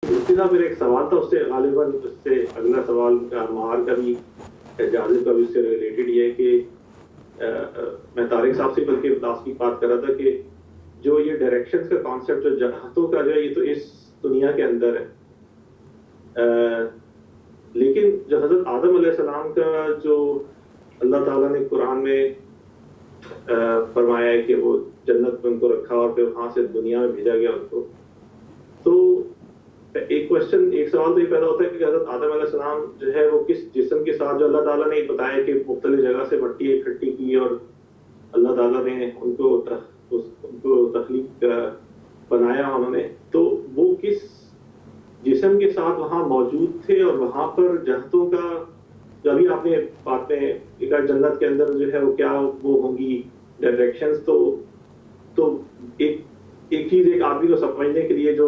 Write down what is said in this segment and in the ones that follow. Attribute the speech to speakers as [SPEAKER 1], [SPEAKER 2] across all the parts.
[SPEAKER 1] مفتی صاحب میرا ایک سوال تھا، اس سے غالباً اس سے اگلا سوال مہار کا بھی جازب کا بھی اس سے ریلیٹڈ یہ ہے کہ میں طارق صاحب سے بلکہ لاسٹ کی بات کر رہا تھا کہ جو یہ ڈائریکشنز کا کانسیپٹ جو جہتوں کا جو ہے یہ تو اس دنیا کے اندر ہے، لیکن جو حضرت آدم علیہ السلام کا جو اللہ تعالیٰ نے قرآن میں فرمایا ہے کہ وہ جنت میں ان کو رکھا اور پھر وہاں سے دنیا میں بھیجا گیا ان کو، تو ایک سوال تو یہ پیدا ہوتا ہے کہ حضرت آدم علیہ السلام جو ہے وہ کس جسم کے ساتھ، جو اللہ تعالیٰ نے بتایا کہ مختلف جگہ سے مٹی اکٹھی کی اور اللہ تعالیٰ نے ان کو تخلیق بنایا انہوں نے، تو وہ کس جسم کے ساتھ وہاں موجود تھے اور وہاں پر جہتوں کا جو ابھی آپ نے بات میں کہا جنت کے اندر جو ہے وہ کیا وہ ہوں گی ڈائریکشنز، تو ایک چیز ایک آدمی کو سمجھنے کے لیے جو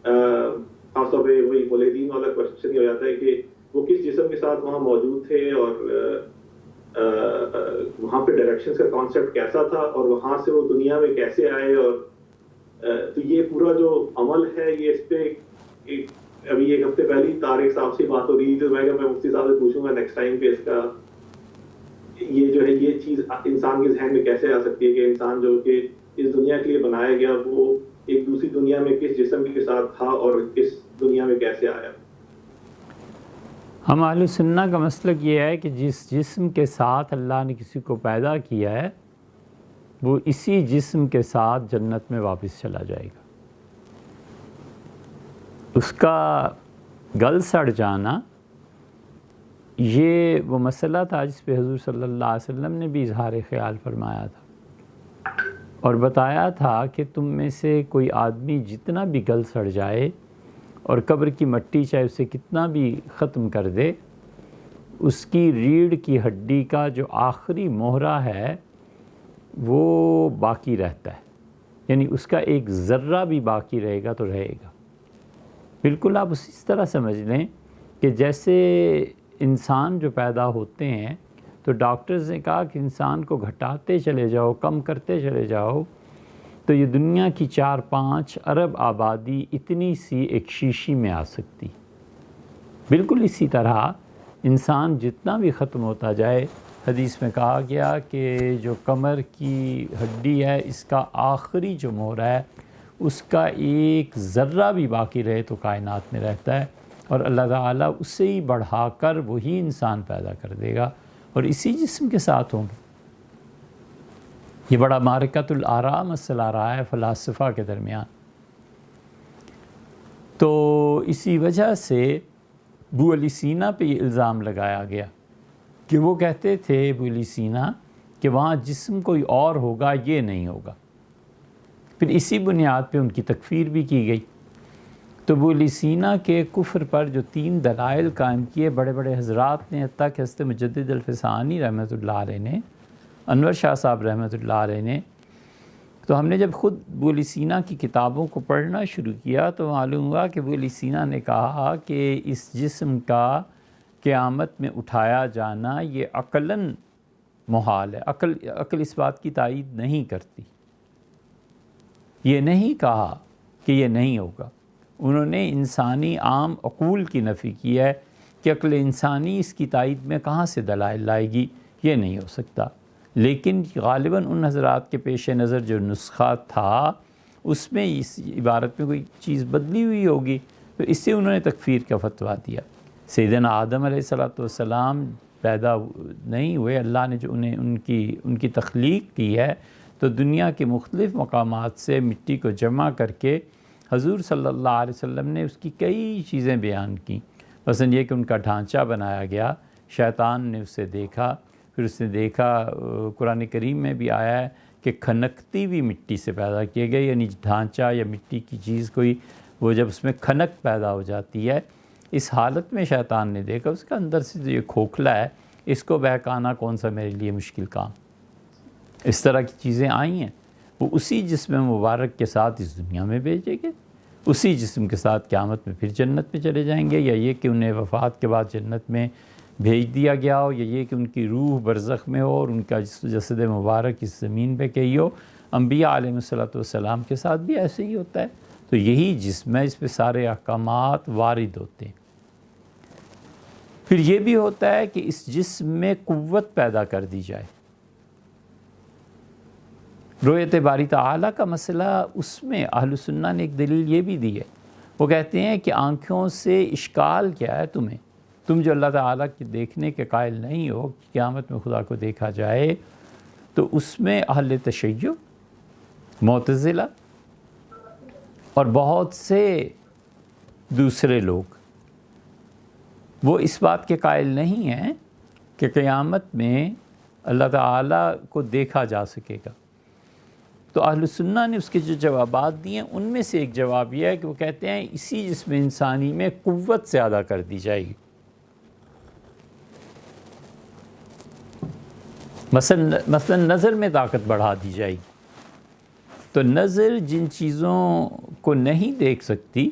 [SPEAKER 1] خاص طور پہ وہی مولدین والا کوشچن یہ ہو جاتا ہے کہ وہ کس جسم کے ساتھ وہاں موجود تھے اور وہاں پہ ڈائریکشنز کا کانسیپٹ کیسا تھا اور وہاں سے وہ دنیا میں کیسے آئے، اور تو یہ پورا جو عمل ہے یہ اس پہ ابھی ایک ہفتے پہلے طارق صاحب سے بات ہو رہی تھی، تو میں مفتی صاحب سے پوچھوں گا نیکسٹ ٹائم پہ اس کا یہ جو ہے یہ چیز انسان کے ذہن میں کیسے آ سکتی ہے کہ انسان جو کہ اس دنیا کے لیے بنایا گیا وہ ایک دوسری دنیا میں کس جسم کے ساتھ تھا اور اس دنیا میں کیسے آیا۔
[SPEAKER 2] ہم اہل سنہ کا مسلک یہ ہے کہ جس جسم کے ساتھ اللہ نے کسی کو پیدا کیا ہے وہ اسی جسم کے ساتھ جنت میں واپس چلا جائے گا۔ اس کا گل سڑ جانا یہ وہ مسئلہ تھا جس پہ حضور صلی اللہ علیہ وسلم نے بھی اظہار خیال فرمایا تھا اور بتایا تھا کہ تم میں سے کوئی آدمی جتنا بھی گل سڑ جائے اور قبر کی مٹی چاہے اسے کتنا بھی ختم کر دے، اس کی ریڑھ کی ہڈی کا جو آخری مہرہ ہے وہ باقی رہتا ہے، یعنی اس کا ایک ذرہ بھی باقی رہے گا تو رہے گا۔ بالکل آپ اسی طرح سمجھ لیں کہ جیسے انسان جو پیدا ہوتے ہیں تو ڈاکٹرز نے کہا کہ انسان کو گھٹاتے چلے جاؤ، کم کرتے چلے جاؤ، تو یہ دنیا کی 4-5 ارب آبادی اتنی سی ایک شیشی میں آ سکتی۔ بالکل اسی طرح انسان جتنا بھی ختم ہوتا جائے، حدیث میں کہا گیا کہ جو کمر کی ہڈی ہے اس کا آخری جو مہرہ ہے اس کا ایک ذرہ بھی باقی رہے تو کائنات میں رہتا ہے، اور اللہ تعالیٰ اس سے ہی بڑھا کر وہی انسان پیدا کر دے گا اور اسی جسم کے ساتھ ہوں گے۔ یہ بڑا معرکۃ الآراء مسئلہ رہا ہے فلاسفہ کے درمیان۔ تو اسی وجہ سے ابو علی سینا پہ یہ الزام لگایا گیا کہ وہ کہتے تھے ابو علی سینا کہ وہاں جسم کوئی اور ہوگا، یہ نہیں ہوگا۔ پھر اسی بنیاد پہ ان کی تکفیر بھی کی گئی۔ تو ابو علی سینا کے کفر پر جو 3 دلائل قائم کیے بڑے بڑے حضرات نے، حتیٰ کہ حضرت مجدد الفسانی رحمۃ اللہ علیہ نے، انور شاہ صاحب رحمۃ اللہ علیہ نے، تو ہم نے جب خود ابو علی سینا کی کتابوں کو پڑھنا شروع کیا تو معلوم ہوا کہ ابو علی سینا نے کہا کہ اس جسم کا قیامت میں اٹھایا جانا یہ عقلاً محال ہے، عقل اس بات کی تائید نہیں کرتی۔ یہ نہیں کہا کہ یہ نہیں ہوگا، انہوں نے انسانی عام عقول کی نفی کی ہے کہ عقل انسانی اس کی تائید میں کہاں سے دلائل لائے گی، یہ نہیں ہو سکتا۔ لیکن غالباً ان حضرات کے پیش نظر جو نسخہ تھا اس میں اس عبارت میں کوئی چیز بدلی ہوئی ہوگی، تو اس سے انہوں نے تکفیر کا فتویٰ دیا۔ سیدنا آدم علیہ السلام پیدا نہیں ہوئے، اللہ نے جو ان کی تخلیق کی ہے تو دنیا کے مختلف مقامات سے مٹی کو جمع کر کے حضور صلی اللہ علیہ وسلم نے اس کی کئی چیزیں بیان کیں۔ مثلا یہ کہ ان کا ڈھانچہ بنایا گیا، شیطان نے اسے دیکھا، پھر اس نے دیکھا قرآن کریم میں بھی آیا ہے کہ کھنکتی ہوئی مٹی سے پیدا کیے گئے، یعنی ڈھانچہ یا مٹی کی چیز کوئی وہ جب اس میں کھنک پیدا ہو جاتی ہے، اس حالت میں شیطان نے دیکھا اس کا اندر سے جو یہ کھوکھلا ہے اس کو بہکانا کون سا میرے لیے مشکل کام۔ اس طرح کی چیزیں آئی ہیں، وہ اسی جسم مبارک کے ساتھ اس دنیا میں بھیجے گئے، اسی جسم کے ساتھ قیامت میں پھر جنت میں چلے جائیں گے، یا یہ کہ انہیں وفات کے بعد جنت میں بھیج دیا گیا ہو، یا یہ کہ ان کی روح برزخ میں ہو اور ان کا جسد مبارک اس زمین پہ کہی ہو۔ انبیاء علیہ السلام کے ساتھ بھی ایسے ہی ہوتا ہے، تو یہی جسم ہے، اس پہ سارے احکامات وارد ہوتے ہیں۔ پھر یہ بھی ہوتا ہے کہ اس جسم میں قوت پیدا کر دی جائے۔ رؤیت باری تعالیٰ کا مسئلہ، اس میں اہل سنہ نے ایک دلیل یہ بھی دی ہے، وہ کہتے ہیں کہ آنکھوں سے اشکال کیا ہے تمہیں، تم جو اللہ تعالیٰ کے دیکھنے کے قائل نہیں ہو کہ قیامت میں خدا کو دیکھا جائے، تو اس میں اہل تشیع، معتزلہ اور بہت سے دوسرے لوگ وہ اس بات کے قائل نہیں ہیں کہ قیامت میں اللہ تعالیٰ کو دیکھا جا سکے گا۔ تو اہل سنہ نے اس کے جو جوابات دیے ان میں سے ایک جواب یہ ہے کہ وہ کہتے ہیں اسی جسم انسانی میں قوت زیادہ کر دی جائے گی۔ مثلا نظر میں طاقت بڑھا دی جائے گی، تو نظر جن چیزوں کو نہیں دیکھ سکتی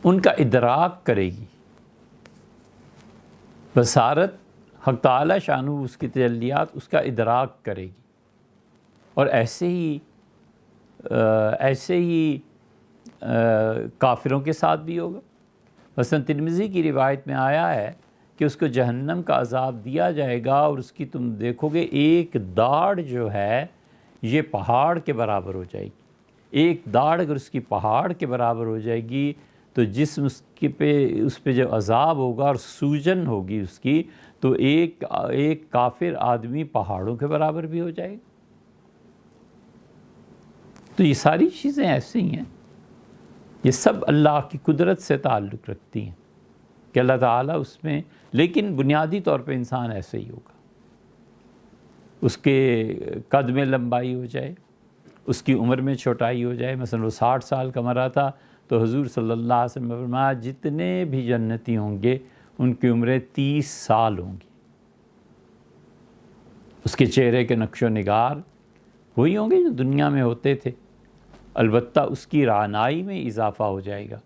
[SPEAKER 2] ان کا ادراک کرے گی، بصارت حق تعالی شانہ اس کی تجلیات اس کا ادراک کرے گی۔ اور ایسے ہی کافروں کے ساتھ بھی ہوگا۔ مثلا ترمذی کی روایت میں آیا ہے کہ اس کو جہنم کا عذاب دیا جائے گا اور اس کی تم دیکھو گے ایک داڑھ جو ہے یہ پہاڑ کے برابر ہو جائے گی۔ ایک داڑھ اگر اس کی پہاڑ کے برابر ہو جائے گی تو جسم اس پہ جو عذاب ہوگا اور سوجن ہوگی اس کی، تو ایک کافر آدمی پہاڑوں کے برابر بھی ہو جائے گا۔ تو یہ ساری چیزیں ایسی ہیں، یہ سب اللہ کی قدرت سے تعلق رکھتی ہیں کہ اللہ تعالیٰ اس میں، لیکن بنیادی طور پہ انسان ایسے ہی ہوگا، اس کے قد میں لمبائی ہو جائے، اس کی عمر میں چھوٹائی ہو جائے۔ مثلا وہ 60 سال کا مرا تھا تو حضور صلی اللہ علیہ وسلم نے فرمایا جتنے بھی جنتی ہوں گے ان کی عمریں 30 سال ہوں گی۔ اس کے چہرے کے نقش و نگار وہی ہوں گے جو دنیا میں ہوتے تھے، البتہ اس کی رعنائی میں اضافہ ہو جائے گا۔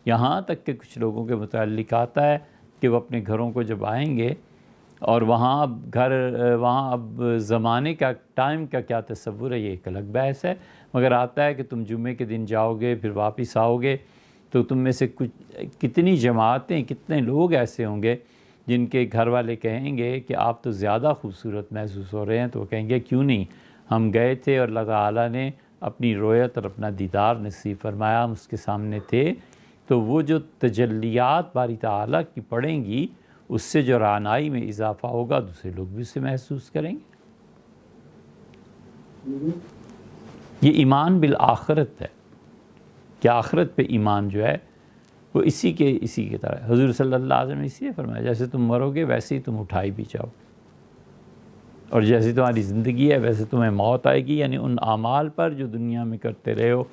[SPEAKER 2] یہاں تک کہ کچھ لوگوں کے متعلق آتا ہے کہ وہ اپنے گھروں کو جب آئیں گے اور وہاں اب زمانے کا، ٹائم کا کیا تصور ہے یہ ایک الگ بحث ہے، مگر آتا ہے کہ تم جمعے کے دن جاؤ گے پھر واپس آؤ گے تو تم میں سے کتنی جماعتیں، کتنے لوگ ایسے ہوں گے جن کے گھر والے کہیں گے کہ آپ تو زیادہ خوبصورت محسوس ہو رہے ہیں، تو وہ کہیں گے کیوں نہیں، ہم گئے تھے اور اللہ تعالیٰ نے اپنی رویت اور اپنا دیدار نصیب فرمایا، ہم اس کے سامنے تھے۔ تو وہ جو تجلیات باری تعالیٰ کی پڑیں گی اس سے جو رعنائی میں اضافہ ہوگا دوسرے لوگ بھی اسے محسوس کریں گے۔ یہ ایمان بالآخرت ہے کہ آخرت پہ ایمان جو ہے وہ اسی کے طرح حضور صلی اللہ علیہ وسلم نے اسی لیے فرمایا جیسے تم مرو گے ویسے ہی تم اٹھائی بھی جاؤ، اور جیسی تمہاری زندگی ہے ویسے تمہیں موت آئے گی، یعنی ان اعمال پر جو دنیا میں کرتے رہے ہو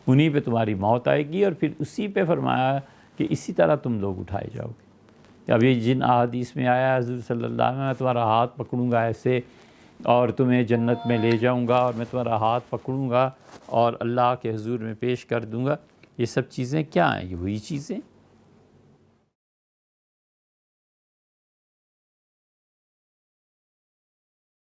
[SPEAKER 2] انہی پہ تمہاری موت آئے گی، اور پھر اسی پہ فرمایا کہ اسی طرح تم لوگ اٹھائے جاؤ گے۔ اب یہ جن احادیث میں آیا ہے حضور صلی اللہ علیہ وسلم میں تمہارا ہاتھ پکڑوں گا ایسے اور تمہیں جنت میں لے جاؤں گا، اور میں تمہارا ہاتھ پکڑوں گا اور اللہ کے حضور میں پیش کر دوں گا، یہ سب چیزیں کیا ہیں؟ یہ وہی چیزیں